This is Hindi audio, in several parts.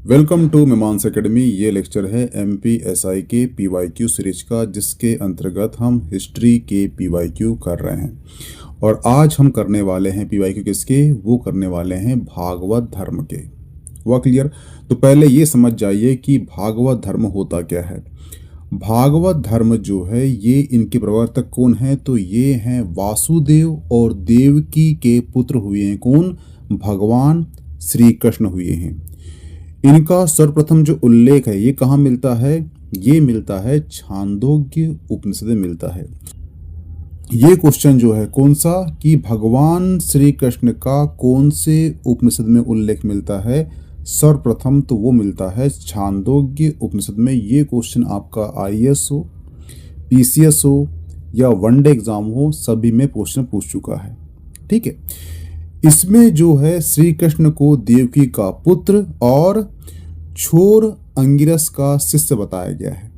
Welcome to Mimans academy. ये लेक्चर है MPSI के PYQ सीरीज का, जिसके अंतर्गत हम हिस्ट्री के PYQ कर रहे हैं। और आज हम करने वाले हैं PYQ किसके, वो करने वाले हैं भागवत धर्म के। वह क्लियर? तो पहले ये समझ जाइए कि भागवत धर्म होता क्या है। भागवत धर्म जो है ये इनके प्रवर्तक कौन है, तो ये हैं वासुदेव और देवकी के पुत्र हुए हैं। कौन? भगवान श्री कृष्ण हुए हैं। इनका सर्वप्रथम जो उल्लेख है ये कहाँ मिलता है? ये मिलता है छांदोग्य उपनिषद में मिलता है। ये क्वेश्चन जो है कौन सा, कि भगवान श्री कृष्ण का कौन से उपनिषद में उल्लेख मिलता है सर्वप्रथम, तो वो मिलता है छांदोग्य उपनिषद में। ये क्वेश्चन आपका IAS हो, PCS हो या वनडे एग्जाम हो, सभी में क्वेश्चन पूछ चुका है। ठीक है, इसमें जो है श्री कृष्ण को देवकी का पुत्र और छोर अंगिरस का शिष्य बताया गया है।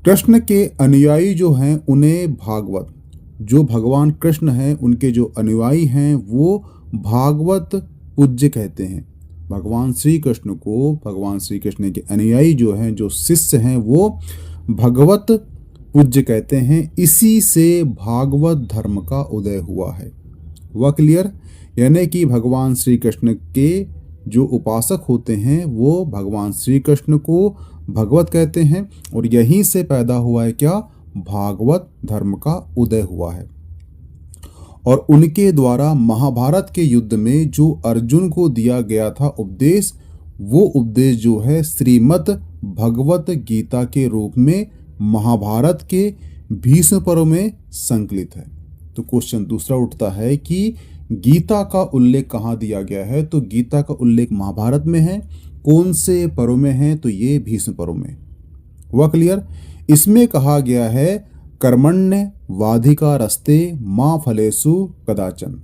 कृष्ण के अनुयायी जो हैं उन्हें भागवत, जो भगवान कृष्ण हैं उनके जो अनुयायी हैं वो भागवत पूज्य कहते हैं। भगवान श्री कृष्ण को, भगवान श्री कृष्ण के अनुयायी जो हैं, जो शिष्य हैं, वो भगवत पूज्य कहते हैं। इसी से भागवत धर्म का उदय हुआ है। वह क्लियर? यानी कि भगवान श्री कृष्ण के जो उपासक होते हैं वो भगवान श्री कृष्ण को भगवत कहते हैं, और यहीं से पैदा हुआ है क्या? भागवत धर्म का उदय हुआ है। और उनके द्वारा महाभारत के युद्ध में जो अर्जुन को दिया गया था उपदेश, वो उपदेश जो है श्रीमद् भगवत गीता के रूप में महाभारत के भीष्म पर्व में संकलित है। तो क्वेश्चन दूसरा उठता है कि गीता का उल्लेख कहाँ दिया गया है, तो गीता का उल्लेख महाभारत में है। कौन से पर्व में है, तो ये भीष्म पर्व में। वह क्लियर? इसमें कहा गया है कर्मण्य वाधिका रस्ते माँ फलेसु कदाचन।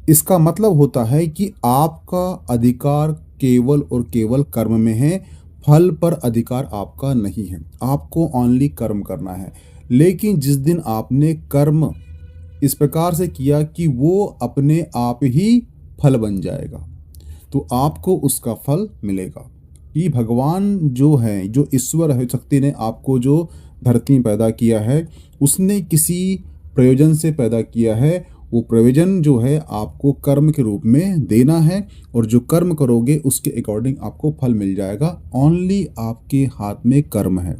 इसका मतलब होता है कि आपका अधिकार केवल और केवल कर्म में है, फल पर अधिकार आपका नहीं है। आपको ओनली कर्म करना है। लेकिन जिस दिन आपने कर्म इस प्रकार से किया कि वो अपने आप ही फल बन जाएगा, तो आपको उसका फल मिलेगा। ये भगवान जो है, जो ईश्वर है, शक्ति ने आपको जो धरती में पैदा किया है, उसने किसी प्रयोजन से पैदा किया है। वो प्रयोजन जो है आपको कर्म के रूप में देना है, और जो कर्म करोगे उसके अकॉर्डिंग आपको फल मिल जाएगा। ओनली आपके हाथ में कर्म है।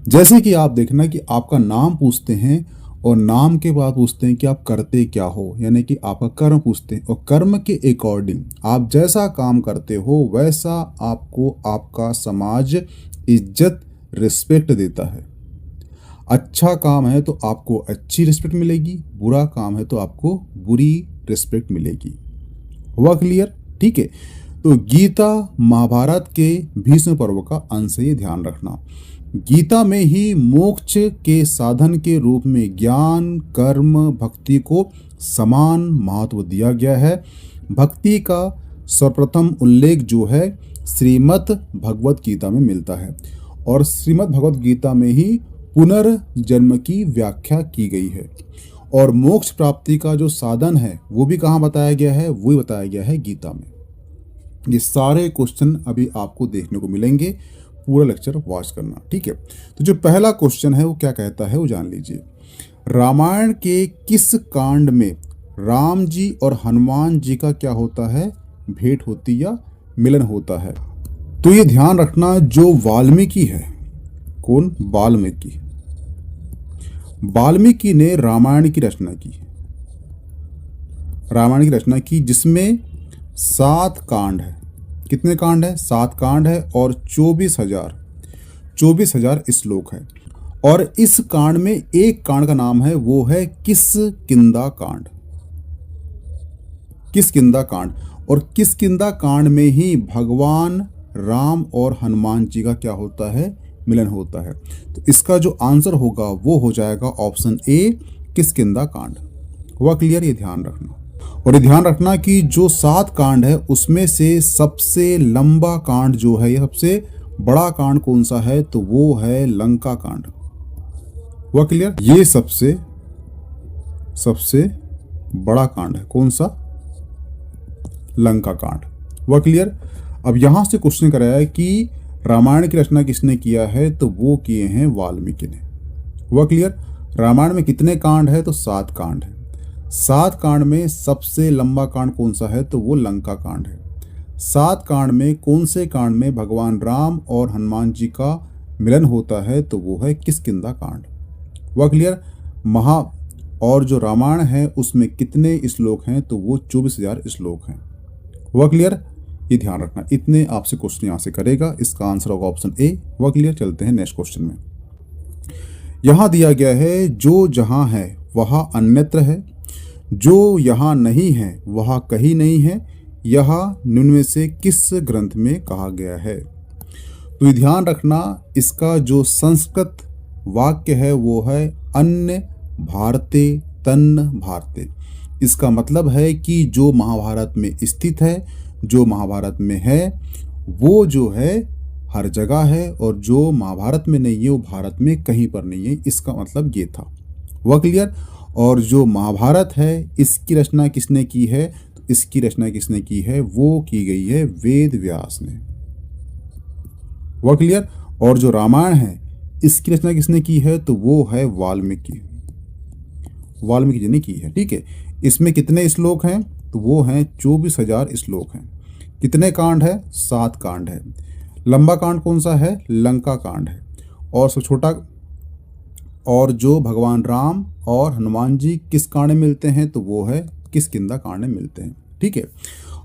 जैसे कि आप देखना कि आपका नाम पूछते हैं और नाम के बाद पूछते हैं कि आप करते क्या हो, यानी कि आपका कर्म पूछते हैं, और कर्म के अकॉर्डिंग आप जैसा काम करते हो वैसा आपको आपका समाज इज्जत रिस्पेक्ट देता है। अच्छा काम है तो आपको अच्छी रिस्पेक्ट मिलेगी, बुरा काम है तो आपको बुरी रिस्पेक्ट मिलेगी। हुआ क्लियर? ठीक है, तो गीता महाभारत के भीष्म पर्व का अंश है, ये ध्यान रखना। गीता में ही मोक्ष के साधन के रूप में ज्ञान, कर्म, भक्ति को समान महत्व दिया गया है। भक्ति का सर्वप्रथम उल्लेख जो है श्रीमद् भगवत गीता में मिलता है, और श्रीमद् भगवत गीता में ही पुनर्जन्म की व्याख्या की गई है। और मोक्ष प्राप्ति का जो साधन है वो भी कहाँ बताया गया है? वही बताया गया है गीता में। ये सारे क्वेश्चन अभी आपको देखने को मिलेंगे, पूरा लेक्चर वॉच करना। ठीक है, तो जो पहला क्वेश्चन है वो क्या कहता है वो जान लीजिए। रामायण के किस कांड में राम जी और हनुमान जी का क्या होता है? भेंट होती या मिलन होता है? तो ये ध्यान रखना, जो वाल्मीकि है, कौन? वाल्मीकि। वाल्मीकि ने रामायण की रचना की। रामायण की रचना की जिसमें 7 कांड है। कितने कांड है? 7 कांड है, और 24,000 श्लोक है। और इस कांड में एक कांड का नाम है, वो है किष्किंधा कांड। किष्किंधा कांड, और किष्किंधा कांड में ही भगवान राम और हनुमान जी का क्या होता है? मिलन होता है। तो इसका जो आंसर होगा वो हो जाएगा ऑप्शन ए, किष्किंधा कांड। हुआ क्लियर? ये ध्यान रखना। और ये ध्यान रखना कि जो 7 कांड है उसमें से सबसे लंबा कांड जो है, या सबसे बड़ा कांड कौन सा है, तो वो है लंका कांड। हुआ क्लियर? ये सबसे बड़ा कांड है। कौन सा? लंका कांड। हुआ क्लियर? अब यहाँ से क्वेश्चन कराया है कि रामायण की रचना किसने किया है, तो वो किए हैं वाल्मीकि ने। हुआ क्लियर? रामायण में कितने कांड है, तो 7 कांड है। 7 कांड में सबसे लंबा कांड कौन सा है, तो वो लंका कांड है। 7 कांड में कौन से कांड में भगवान राम और हनुमान जी का मिलन होता है, तो वो है किष्किंधा कांड। हुआ क्लियर? और जो रामायण है उसमें कितने श्लोक हैं, तो वो 24,000 श्लोक हैं। हुआ क्लियर? ये ध्यान रखना, इतने आपसे क्वेश्चन यहाँ से करेगा, इसका आंसर होगा ऑप्शन ए। हुआ क्लियर? चलते हैं नेक्स्ट क्वेश्चन में। यहाँ दिया गया है जो जहाँ है वहाँ अन्यत्र है, जो यहाँ नहीं है वहाँ कहीं नहीं है, यह निम्न में से किस ग्रंथ में कहा गया है। तो ये ध्यान रखना, इसका जो संस्कृत वाक्य है वो है अन्य भारते तन्न भारते। इसका मतलब है कि जो महाभारत में स्थित है, जो महाभारत में है, वो जो है हर जगह है, और जो महाभारत में नहीं है वो भारत में कहीं पर नहीं है। इसका मतलब ये था। हुआ क्लियर? और जो महाभारत है इसकी रचना किसने की है, तो इसकी रचना किसने की है, वो की गई है वेद व्यास ने। हुआ क्लियर? और जो रामायण है इसकी रचना किसने की है, तो वो है वाल्मीकि जी ने की है। ठीक है, इसमें कितने श्लोक हैं, तो वो हैं 24,000 श्लोक हैं। कितने कांड है, 7 कांड है। लंबा कांड कौन सा है, लंका कांड है। और सबसे छोटा, और जो भगवान राम और हनुमान जी किस कांड में मिलते हैं, तो वो है किष्किंधा कांड में मिलते हैं। ठीक है,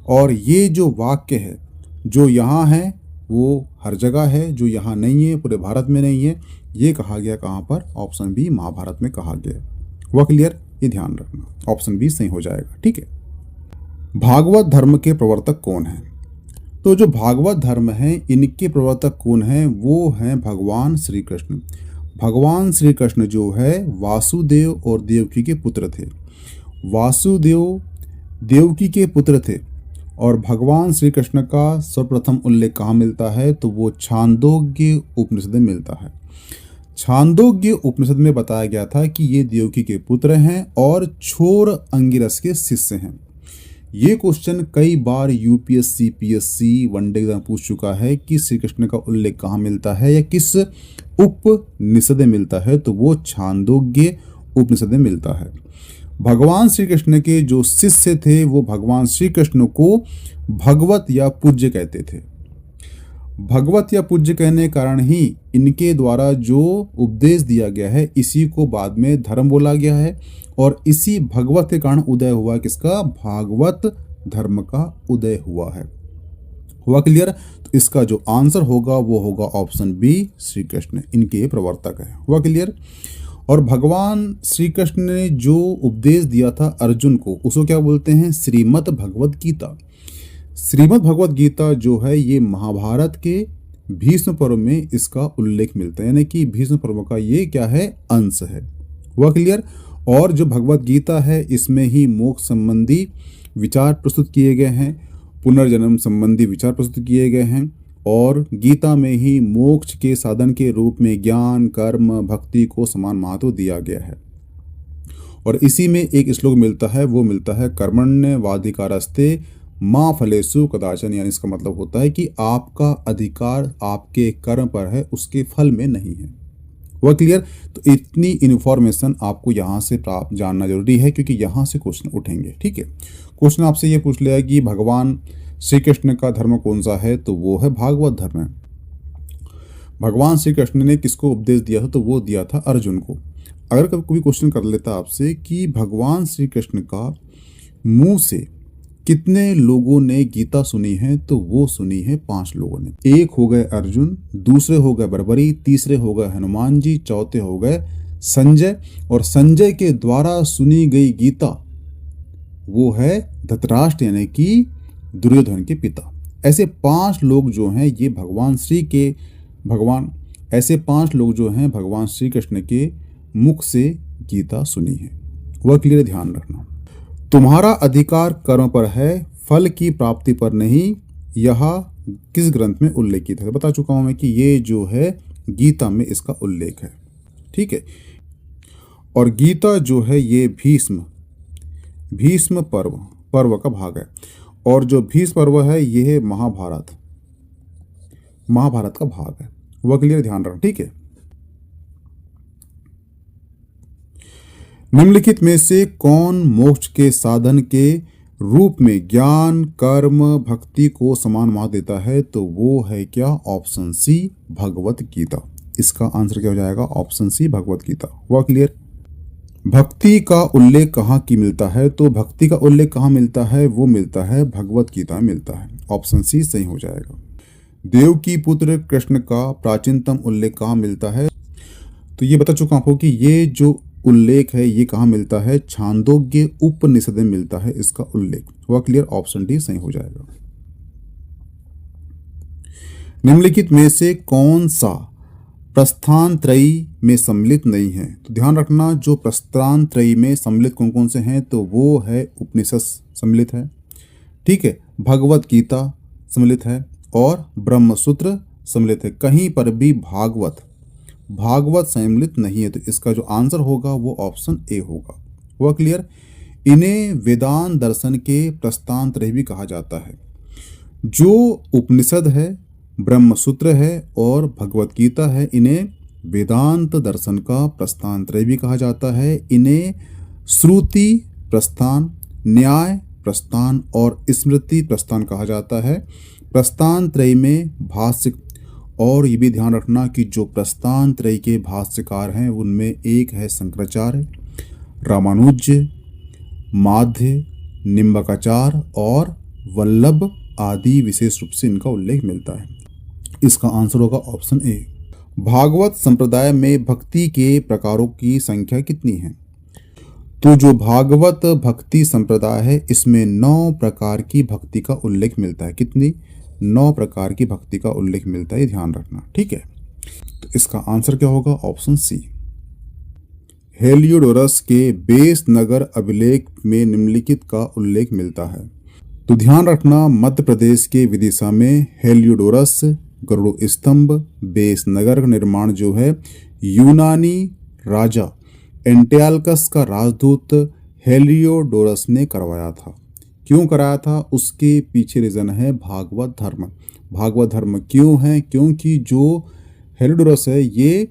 और ये जो वाक्य है, जो यहाँ है वो हर जगह है, जो यहाँ नहीं है पूरे भारत में नहीं है, ये कहा गया कहाँ पर, ऑप्शन बी महाभारत में कहा गया। हुआ क्लियर? ये ध्यान रखना, ऑप्शन बी सही हो जाएगा। ठीक है, भागवत धर्म के प्रवर्तक कौन है, तो जो भागवत धर्म है इनके प्रवर्तक कौन है, वो हैं भगवान श्री कृष्ण। भगवान श्री कृष्ण जो है वासुदेव और देवकी के पुत्र थे। वासुदेव देवकी के पुत्र थे, और भगवान श्री कृष्ण का सर्वप्रथम उल्लेख कहाँ मिलता है, तो वो छांदोग्य उपनिषद में मिलता है। छांदोग्य उपनिषद में बताया गया था कि ये देवकी के पुत्र हैं और छोर अंगिरस के शिष्य हैं। ये क्वेश्चन कई बार यूपीएससी पीएससी वनडे एग्जाम पूछ चुका है कि श्री कृष्ण का उल्लेख कहाँ मिलता है या किस उपनिषद में मिलता है, तो वो छांदोग्य उपनिषद में मिलता है। भगवान श्री कृष्ण के जो शिष्य थे वो भगवान श्री कृष्ण को भगवत या पूज्य कहते थे। भगवत या पूज्य कहने के कारण ही इनके द्वारा जो उपदेश दिया गया है इसी को बाद में धर्म बोला गया है, और इसी भगवत के कारण उदय हुआ किसका, भागवत धर्म का उदय हुआ है। हुआ क्लियर? तो इसका जो आंसर होगा वो होगा ऑप्शन बी, श्री कृष्ण इनके प्रवर्तक है। हुआ क्लियर? और भगवान श्री कृष्ण ने जो उपदेश दिया था अर्जुन को, उसको क्या बोलते हैं, श्रीमद् भगवद गीता। श्रीमद् भगवद गीता जो है ये महाभारत के भीष्म पर्व में इसका उल्लेख मिलता है, यानी कि भीष्म पर्व का ये क्या है, अंश है। हुआ क्लियर? और जो भगवद गीता है इसमें ही मोक्ष संबंधी विचार प्रस्तुत किए गए हैं, पुनर्जन्म संबंधी विचार प्रस्तुत किए गए हैं, और गीता में ही मोक्ष के साधन के रूप में ज्ञान कर्म भक्ति को समान महत्व दिया गया है। और इसी में एक श्लोक मिलता है, वो मिलता है कर्मण्यवाधिकारस्ते मां फलेषु कदाचन, यानी इसका मतलब होता है कि आपका अधिकार आपके कर्म पर है, उसके फल में नहीं है। हुआ क्लियर? तो इतनी इन्फॉर्मेशन आपको यहाँ से प्राप्त जानना जरूरी है, क्योंकि यहाँ से क्वेश्चन उठेंगे। ठीक है, क्वेश्चन आपसे ये पूछ लिया कि भगवान श्री कृष्ण का धर्म कौन सा है, तो वो है भागवत धर्म है। भगवान श्री कृष्ण ने किसको उपदेश दिया था, तो वो दिया था अर्जुन को। अगर कभी क्वेश्चन कर लेता आपसे कि भगवान श्री कृष्ण का मुंह से कितने लोगों ने गीता सुनी है, तो वो सुनी है 5 लोगों ने। एक हो गए अर्जुन, दूसरे हो गए बर्बरी, तीसरे हो गए हनुमान जी, चौथे हो गए संजय, और संजय के द्वारा सुनी गई गीता वो है धृतराष्ट्र यानी कि दुर्योधन के पिता। ऐसे 5 लोग जो हैं ये भगवान श्री कृष्ण के मुख से गीता सुनी है। वह क्लियर ध्यान रखना। तुम्हारा अधिकार कर्म पर है, फल की प्राप्ति पर नहीं, यह किस ग्रंथ में उल्लेखित है। बता चुका हूं मैं कि ये जो है गीता में इसका उल्लेख है। ठीक है, और गीता जो है ये भीष्म पर्व का भाग है, और जो भीष्म पर्व है ये है महाभारत। महाभारत का भाग है। वह क्लियर, ध्यान रखना, ठीक है। निम्नलिखित में से कौन मोक्ष के साधन के रूप में ज्ञान, कर्म, भक्ति को समान महत्व देता है? तो वो है क्या? Option C, Bhagavad Gita. इसका आंसर क्या हो जाएगा? Option C, Bhagavad Gita. हुआ क्लियर? भक्ति का उल्लेख कहाँ की मिलता है? तो भक्ति का उल्लेख कहाँ मिलता है? वो मिलता है भगवत गीता में मिलता है। ऑप्शन सी सही हो जाएगा। देव की पुत्र कृष्ण का प्राचीनतम उल्लेख कहाँ मिलता है? तो ये बता चुका आपको कि ये जो उल्लेख है ये कहाँ मिलता है? छांदोग्य उपनिषद में मिलता है इसका उल्लेख। हुआ क्लियर? ऑप्शन डी सही हो जाएगा। निम्नलिखित में से कौन सा प्रस्थान त्रयी में सम्मिलित नहीं है? तो ध्यान रखना, जो प्रस्थान त्रयी में सम्मिलित कौन कौन से हैं? तो वो है उपनिषद सम्मिलित है, ठीक है, भगवत गीता सम्मिलित है और ब्रह्मसूत्र सम्मिलित है। कहीं पर भी भागवत सम्मिलित नहीं है। तो इसका जो आंसर होगा वो ऑप्शन ए होगा। हुआ क्लियर? इन्हें वेदांत दर्शन के प्रस्थान त्रयी भी कहा जाता है। जो उपनिषद है, ब्रह्मसूत्र है और भगवत गीता है, इन्हें वेदांत दर्शन का प्रस्थान त्रयी भी कहा जाता है। इन्हें श्रुति प्रस्थान, न्याय प्रस्थान और स्मृति प्रस्थान कहा जाता है। प्रस्थान त्रयी में भाष्य, और ये भी ध्यान रखना कि जो प्रस्थान त्रयी के भाष्यकार हैं उनमें एक है शंकराचार्य, रामानुज, माध्य, निम्बकाचार्य और वल्लभ आदि विशेष रूप से इनका उल्लेख मिलता है। इसका आंसर होगा ऑप्शन ए। भागवत संप्रदाय में भक्ति के प्रकारों की संख्या कितनी है? तो जो भागवत भक्ति संप्रदाय है इसमें 9 प्रकार की भक्ति का उल्लेख मिलता है। कितनी? 9 प्रकार की भक्ति का उल्लेख मिलता है, ध्यान रखना, ठीक है। तो इसका आंसर क्या होगा? Option C. हेलियोडोरस के बेस नगर अभिलेख में निम्नलिखित का उल्लेख मिलता है। तो ध्यान रखना, मध्य प्रदेश के विदिशा में हेलियोडोरस गरुड़ स्तंभ बेस नगर का निर्माण जो है यूनानी राजा एंटियालकस का राजदूत हेलियोडोरस ने करवाया था। क्यों कराया था? उसके पीछे रीजन है भागवत धर्म। भागवत धर्म क्यों है? क्योंकि जो हेलियोडोरस है ये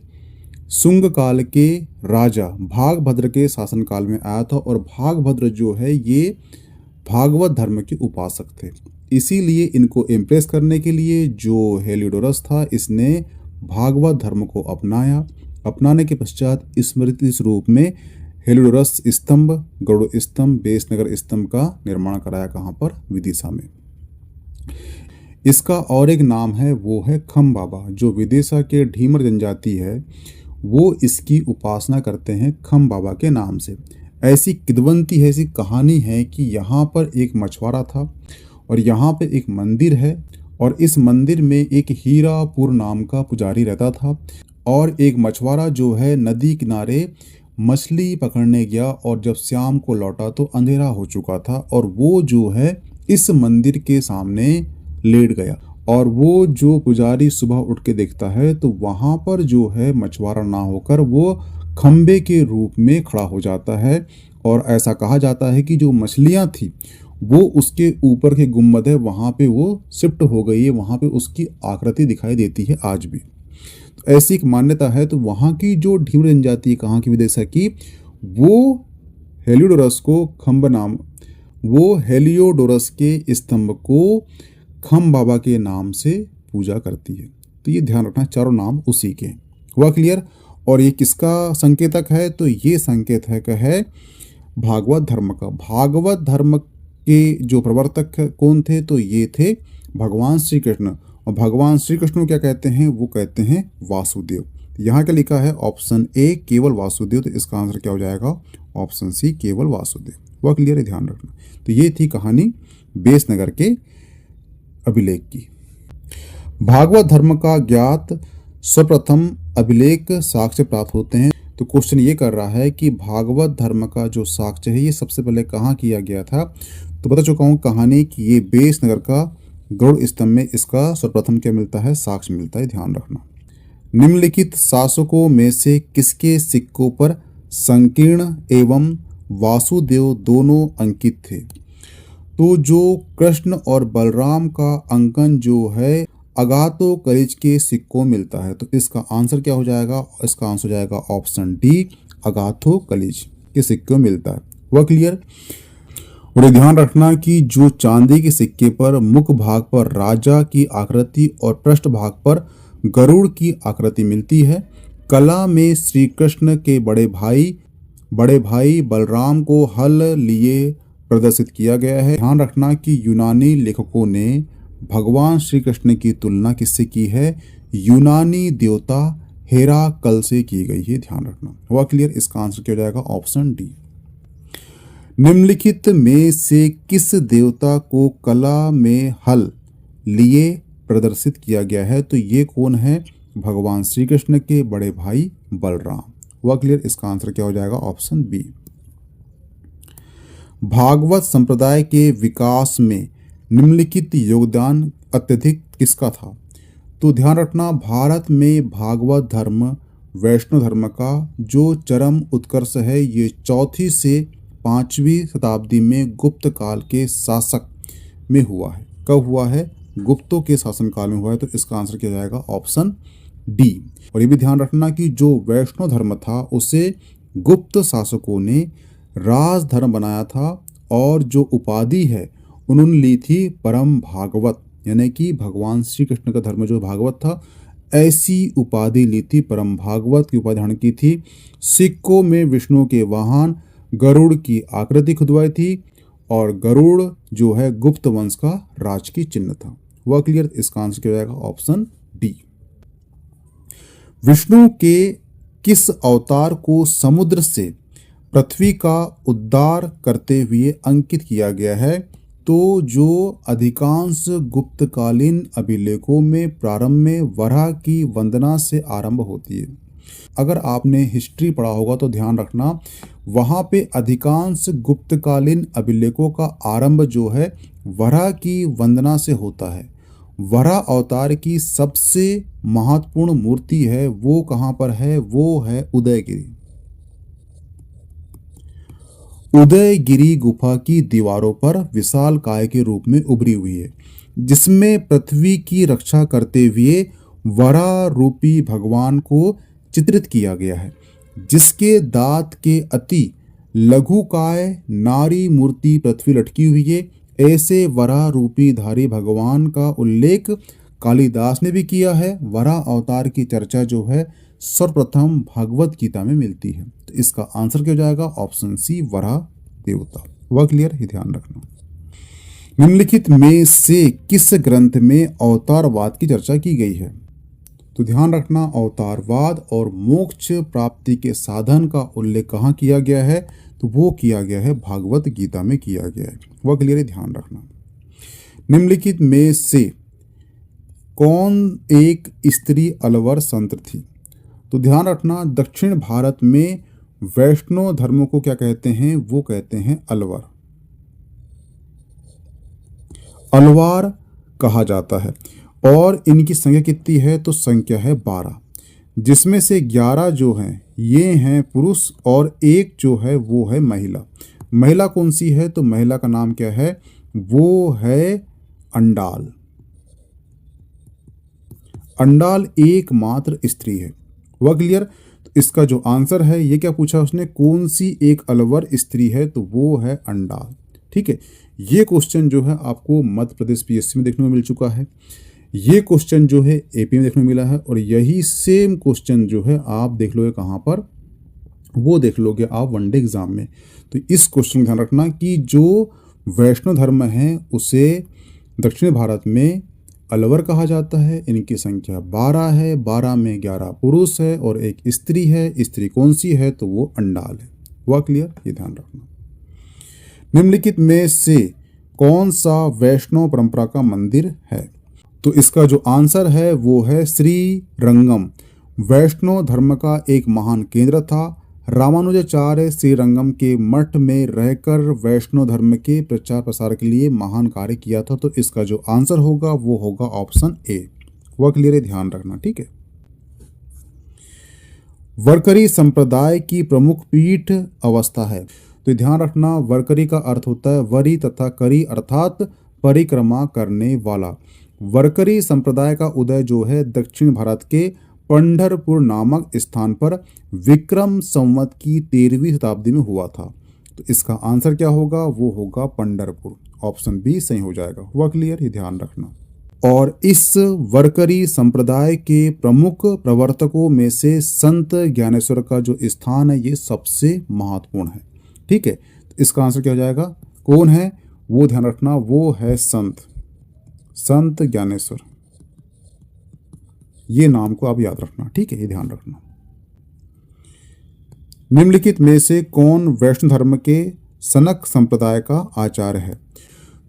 शुंग काल के राजा भागभद्र के शासनकाल में आया था और भागभद्र जो है ये भागवत धर्म के उपासक थे। इसीलिए इनको इम्प्रेस करने के लिए जो हेलियोडोरस था इसने भागवत धर्म को अपनाया। अपनाने के पश्चात स्मृति स्वरूप में हेलियोडोरस स्तंभ, गरुड़ स्तंभ, बेसनगर स्तंभ का निर्माण कराया। कहाँ पर? विदिशा में। इसका और एक नाम है, वो है खम बाबा। जो विदिशा के ढीमर जनजाति है वो इसकी उपासना करते हैं खम बाबा के नाम से। ऐसी किदवंती है, ऐसी कहानी है कि यहाँ पर एक मछुआरा था और यहाँ पे एक मंदिर है और इस मंदिर में एक हीरापुर नाम का पुजारी रहता था और एक मछुआरा जो है नदी किनारे मछली पकड़ने गया और जब शाम को लौटा तो अंधेरा हो चुका था और वो जो है इस मंदिर के सामने लेट गया और वो जो पुजारी सुबह उठ के देखता है तो वहाँ पर जो है मछुआरा ना होकर वो खंबे के रूप में खड़ा हो जाता है और ऐसा कहा जाता है कि जो मछलियाँ थी वो उसके ऊपर के गुम्बद है वहाँ पे वो शिफ्ट हो गई है, वहाँ पे उसकी आकृति दिखाई देती है आज भी। तो ऐसी एक मान्यता है। तो वहाँ की जो ढीमर जनजाति कहाँ की विदेशा की, वो हेलियोडोरस को खम्ब नाम, वो हेलियोडोरस के स्तंभ को खम बाबा के नाम से पूजा करती है। तो ये ध्यान रखना, चारों नाम उसी के। हुआ क्लियर? और ये किसका संकेतक है? तो ये संकेतक है भागवत धर्म का। भागवत धर्म के जो प्रवर्तक कौन थे? तो ये थे भगवान श्री कृष्ण। और भगवान श्री कृष्ण को क्या कहते हैं? वो कहते हैं वासुदेव। यहाँ क्या लिखा है? ऑप्शन ए केवल वासुदेव। तो इसका आंसर क्या हो जाएगा? ऑप्शन सी केवल वासुदेव। वह क्लियर है, ध्यान रखना। तो ये थी कहानी बेसनगर के अभिलेख की। भागवत धर्म का ज्ञात सर्वप्रथम अभिलेख साक्ष्य प्राप्त होते हैं। तो क्वेश्चन ये कर रहा है कि भागवत धर्म का जो साक्ष्य है ये सबसे पहले कहाँ किया गया था? तो बता चुका हूँ कहानी कि ये बेसनगर का गरुड़ स्तंभ में इसका सर्वप्रथम क्या मिलता है? साक्ष्य मिलता है, ध्यान रखना। निम्नलिखित शासकों में से किसके सिक्कों पर संकीर्ण एवं वासुदेव दोनों अंकित थे? तो जो कृष्ण और बलराम का अंकन जो है अगाथो कलिज के सिक्कों मिलता है। तो इसका आंसर क्या हो जाएगा? इसका आंसर हो जाएगा ऑप्शन डी, अगाथो कलिज के सिक्कों मिलता है। वह क्लियर? और ये ध्यान रखना कि जो चांदी के सिक्के पर मुख्य भाग पर राजा की आकृति और पृष्ठ भाग पर गरुड़ की आकृति मिलती है, कला में श्री कृष्ण के बड़े भाई बलराम को हल लिए प्रदर्शित किया गया है। ध्यान रखना कि यूनानी लेखकों ने भगवान श्री कृष्ण की तुलना किससे की है? यूनानी देवता हेराकल से की गई है। ध्यान रखना। हुआ क्लियर? इसका आंसर क्या हो जाएगा? Option D. निम्नलिखित में से किस देवता को कला में हल लिए प्रदर्शित किया गया है? तो ये कौन है? भगवान श्री कृष्ण के बड़े भाई बलराम। हुआ क्लियर? इसका आंसर क्या हो जाएगा? Option B. भागवत संप्रदाय के विकास में निम्नलिखित योगदान अत्यधिक किसका था? तो ध्यान रखना, भारत में भागवत धर्म वैष्णव धर्म का जो चरम उत्कर्ष है ये 4वीं से 5वीं शताब्दी में गुप्त काल के शासक में हुआ है। कब हुआ है? गुप्तों के शासन काल में हुआ है। तो इसका आंसर क्या जाएगा? Option D. और ये भी ध्यान रखना कि जो वैष्णव धर्म था उसे गुप्त शासकों ने राज धर्म बनाया था और जो उपाधि है उन्होंने ली थी परम भागवत, यानी कि भगवान श्री कृष्ण का धर्म जो भागवत था ऐसी उपाधि ली थी, परम भागवत की उपाधि धारण की थी। सिक्कों में विष्णु के वाहन गरुड़ की आकृति खुदवाई थी और गरुड़ जो है गुप्त वंश का राजकीय चिन्ह था। वह क्लियर? इसका आंसर क्या हो जाएगा? Option D. विष्णु के किस अवतार को समुद्र से पृथ्वी का उद्धार करते हुए अंकित किया गया है? तो जो अधिकांश गुप्तकालीन अभिलेखों में प्रारंभ में वराह की वंदना से आरंभ होती है। अगर आपने हिस्ट्री पढ़ा होगा तो ध्यान रखना, वहाँ पे अधिकांश गुप्तकालीन अभिलेखों का आरंभ जो है वराह की वंदना से होता है। वराह अवतार की सबसे महत्वपूर्ण मूर्ति है वो कहाँ पर है? वो है उदयगिरी। उदयगिरी गुफा की दीवारों पर विशाल काय के रूप में उभरी हुई है, जिसमें पृथ्वी की रक्षा करते हुए वराह रूपी भगवान को चित्रित किया गया है, जिसके दांत के अति लघुकाय नारी मूर्ति पृथ्वी लटकी हुई है। ऐसे वराह रूपी धारी भगवान का उल्लेख कालिदास ने भी किया है। वराह अवतार की चर्चा जो है सर्वप्रथम भगवत गीता में मिलती है। तो इसका आंसर क्या हो जाएगा? ऑप्शन सी, वराह देवता। वह क्लियर? ही ध्यान रखना। निम्नलिखित में से किस ग्रंथ में अवतारवाद की चर्चा की गई है? तो ध्यान रखना, अवतारवाद और मोक्ष प्राप्ति के साधन का उल्लेख कहाँ किया गया है? तो वो किया गया है भागवत गीता में किया गया है। वह क्लियर? ध्यान रखना। निम्नलिखित में से कौन एक स्त्री अलवर संत थी? तो ध्यान रखना, दक्षिण भारत में वैष्णव धर्म को क्या कहते हैं? वो कहते हैं अलवर। अलवार कहा जाता है। और इनकी संख्या कितनी है? तो संख्या है 12, जिसमें से 11 जो हैं ये हैं पुरुष और एक जो है वो है महिला। महिला कौन सी है? तो महिला का नाम क्या है? वो है अंडाल। अंडाल एकमात्र स्त्री है। वह क्लियर? तो इसका जो आंसर है ये क्या पूछा उसने? कौन सी एक अलवर स्त्री है? तो वो है अंडाल। ठीक है, ये क्वेश्चन जो है आपको मध्य प्रदेश पीएससी में देखने को मिल चुका है। ये क्वेश्चन जो है एपी में देखने को मिला है और यही सेम क्वेश्चन जो है आप देख लोगे कहाँ पर? वो देख लोगे आप वनडे एग्जाम में। तो इस क्वेश्चन का ध्यान रखना कि जो वैष्णव धर्म है उसे दक्षिण भारत में अलवर कहा जाता है। इनकी संख्या 12 है, 12 में 11 पुरुष है और एक स्त्री है। स्त्री कौन सी है? तो वो अंडाल है। वह क्लियर? ये ध्यान रखना। निम्नलिखित में से कौन सा वैष्णव परंपरा का मंदिर है? तो इसका जो आंसर है वो है श्री रंगम। वैष्णव धर्म का एक महान केंद्र था। रामानुजाचार्य श्रीरंगम के मठ में रहकर वैष्णव धर्म के प्रचार प्रसार के लिए महान कार्य किया था। तो इसका जो आंसर होगा वो होगा ऑप्शन ए। वह क्लियर है? ध्यान रखना। ठीक है, वरकरी संप्रदाय की प्रमुख पीठ अवस्था है। तो ध्यान रखना, वरकरी का अर्थ होता है वरी तथा करी अर्थात परिक्रमा करने वाला। वरकरी संप्रदाय का उदय जो है दक्षिण भारत के पंढरपुर नामक स्थान पर विक्रम संवत की 13वीं शताब्दी में हुआ था। तो इसका आंसर क्या होगा, वो होगा पंढरपुर। ऑप्शन बी सही हो जाएगा। हुआ क्लियर, ये ध्यान रखना। और इस वरकरी संप्रदाय के प्रमुख प्रवर्तकों में से संत ज्ञानेश्वर का जो स्थान है ये सबसे महत्वपूर्ण है। ठीक है, तो इसका आंसर क्या हो जाएगा, कौन है वो ध्यान रखना, वो है संत ज्ञानेश्वर। ये नाम को आप याद रखना। ठीक है, ये ध्यान रखना। निम्नलिखित में से कौन वैष्णव धर्म के सनक संप्रदाय का आचार्य है।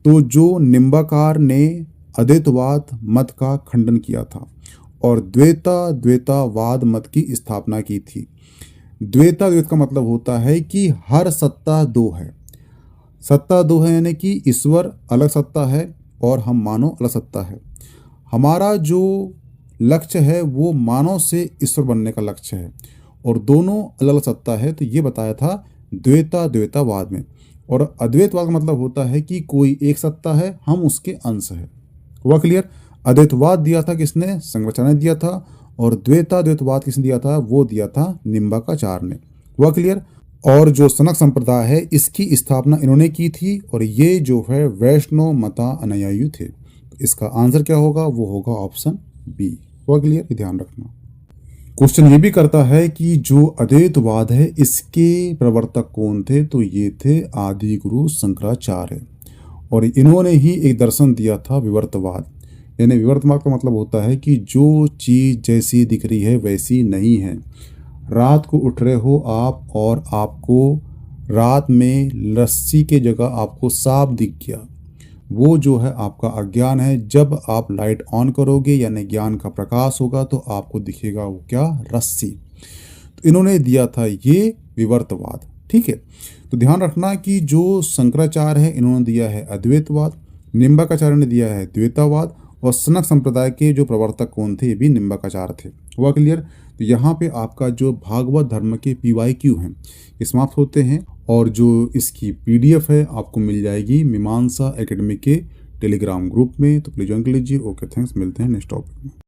तो जो निम्बाकार ने अद्वैतवाद मत का खंडन किया था और द्वैतवाद मत की स्थापना की थी। द्वैत का मतलब होता है कि हर सत्ता दो है। सत्ता दो है यानी कि ईश्वर अलग सत्ता है और हम मानव अलग सत्ता है। हमारा जो लक्ष्य है वो मानव से ईश्वर बनने का लक्ष्य है और दोनों अलग अलग सत्ता है। तो ये बताया था द्वैतवाद में। और अद्वैतवाद का मतलब होता है कि कोई एक सत्ता है, हम उसके अंश है। हुआ क्लियर। अद्वैतवाद दिया था किसने, शंकराचार्य ने दिया था। और द्वैतवाद किसने दिया था, वो दिया था निम्बाकाचार्य ने। हुआ क्लियर। और जो सनक संप्रदाय है इसकी स्थापना इन्होंने की थी और ये जो है वैष्णव मता अनुयायी थे। तो इसका आंसर क्या होगा, वो होगा ऑप्शन बी। हुआ क्लियर, ध्यान रखना। क्वेश्चन ये भी करता है कि जो अद्वैतवाद है इसके प्रवर्तक कौन थे। तो ये थे आदि गुरु शंकराचार्य और इन्होंने ही एक दर्शन दिया था विवर्तवाद। यानी विवर्तवाद का मतलब होता है कि जो चीज़ जैसी दिख रही है वैसी नहीं है। रात को उठ रहे हो आप और आपको रात में लस्सी के जगह आपको सांप दिख गया, वो जो है आपका अज्ञान है। जब आप लाइट ऑन करोगे यानी ज्ञान का प्रकाश होगा तो आपको दिखेगा वो क्या, रस्सी। तो इन्होंने दिया था ये विवर्तवाद। ठीक है, तो ध्यान रखना कि जो शंकराचार्य है इन्होंने दिया है अद्वैतवाद, निम्बाकाचार्य ने दिया है द्वैतवाद और सनक संप्रदाय के जो प्रवर्तक कौन थे ये भी निम्बाकाचार्य थे। हुआ क्लियर। तो यहाँ पे आपका जो भागवत धर्म के PYQ हैं ये समाप्त होते हैं और जो इसकी PDF है आपको मिल जाएगी मीमांसा एकेडमी के टेलीग्राम ग्रुप में। तो प्लीज ज्वाइन कर लीजिए। ओके, थैंक्स, मिलते हैं नेक्स्ट टॉपिक में।